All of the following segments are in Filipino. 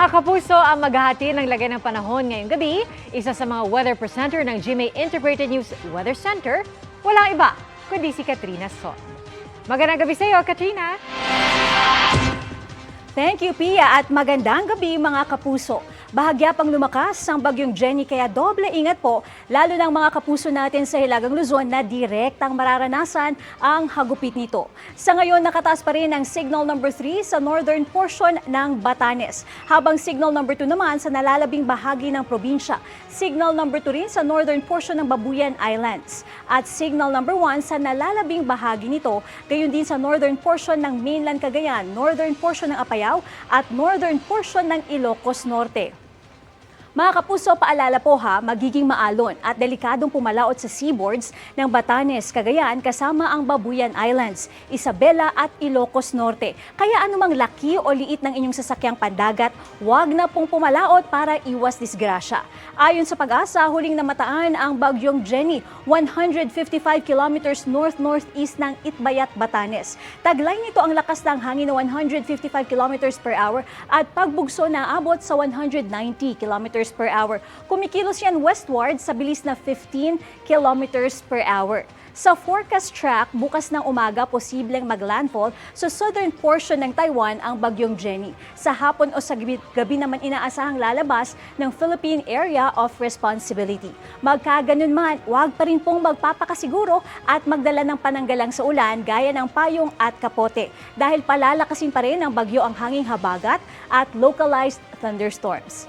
Mga kapuso, ang maghahati ng lagay ng panahon ngayong gabi, isa sa mga weather presenter ng GMA Integrated News Weather Center, walang iba kundi si Katrina Son. Magandang gabi sa iyo, Katrina! Thank you, Pia, at magandang gabi mga kapuso. Bahagya pang lumakas ang bagyong Jenny kaya doble ingat po, lalo ng mga kapuso natin sa Hilagang Luzon na direktang mararanasan ang hagupit nito. Sa ngayon, nakataas pa rin ang signal number 3 sa northern portion ng Batanes, habang signal number 2 naman sa nalalabing bahagi ng probinsya. Signal number 2 rin sa northern portion ng Babuyan Islands. At signal number 1 sa nalalabing bahagi nito, gayon din sa northern portion ng mainland Cagayan, northern portion ng Apayao at northern portion ng Ilocos Norte. Mga kapuso, paalala po ha, magiging maalon at delikadong pumalaot sa seaboards ng Batanes, Cagayan kasama ang Babuyan Islands, Isabela at Ilocos Norte. Kaya anumang laki o liit ng inyong sasakyang pandagat, huwag na pong pumalaot para iwas disgrasya. Ayon sa Pag-asa, huling namataan ang bagyong Jenny, 155 kilometers north-northeast ng Itbayat, Batanes. Taglay nito ang lakas ng hangin na 155 kilometers per hour at pagbugso na abot sa 190 kilometers per hour. Kumikilos yan westward sa bilis na 15 kilometers per hour. Sa forecast track, bukas ng umaga posibleng maglandfall sa southern portion ng Taiwan ang bagyong Jenny. Sa hapon o sa gabi naman inaasahang lalabas ng Philippine Area of Responsibility. Magkaganon man, huwag pa rin pong magpapakasiguro at magdala ng pananggalang sa ulan gaya ng payong at kapote dahil palalakasin pa rin ng bagyo ang hanging habagat at localized thunderstorms.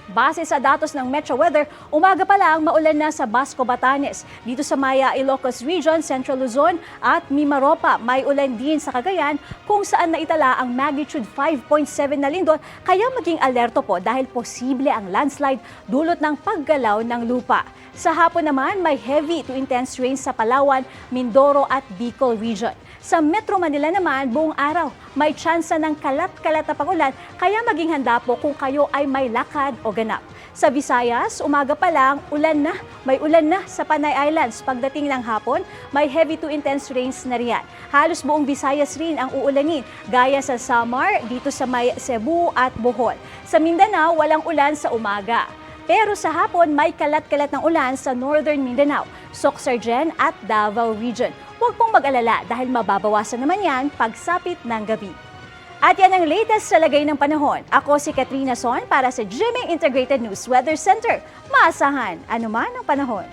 Base sa datos ng Metro Weather, umaga pa lang maulan na sa Basco, Batanes. Dito sa Maya, Ilocos Region, Central Luzon at Mimaropa, may ulan din sa Cagayan kung saan naitala ang magnitude 5.7 na lindol. Kaya maging alerto po dahil posible ang landslide dulot ng paggalaw ng lupa. Sa hapon naman, may heavy to intense rains sa Palawan, Mindoro at Bicol Region. Sa Metro Manila naman, buong araw, may tsansa ng kalat-kalat na pagulan, kaya maging handa po kung kayo ay may lakad o ganap. Sa Visayas, umaga pa lang, may ulan na sa Panay Islands. Pagdating ng hapon, may heavy to intense rains na riyan. Halos buong Visayas rin ang uulanin, gaya sa Samar, dito sa may Cebu at Bohol. Sa Mindanao, walang ulan sa umaga. Pero sa hapon, may kalat-kalat ng ulan sa Northern Mindanao, Sorsogon at Davao Region. Huwag pong mag-alala dahil mababawasan naman yan pagsapit ng gabi. At yan ang latest sa lagay ng panahon. Ako si Katrina Son para sa GMA Integrated News Weather Center. Maasahan anuman ang panahon.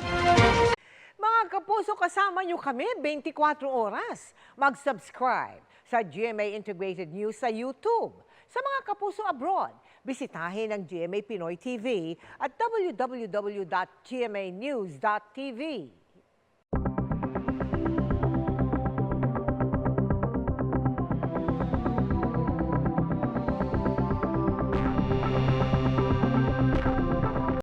Mga kapuso, kasama nyo kami 24 oras. Mag-subscribe sa GMA Integrated News sa YouTube. Sa mga kapuso abroad, bisitahin ang GMA Pinoy TV at www.gmanews.tv.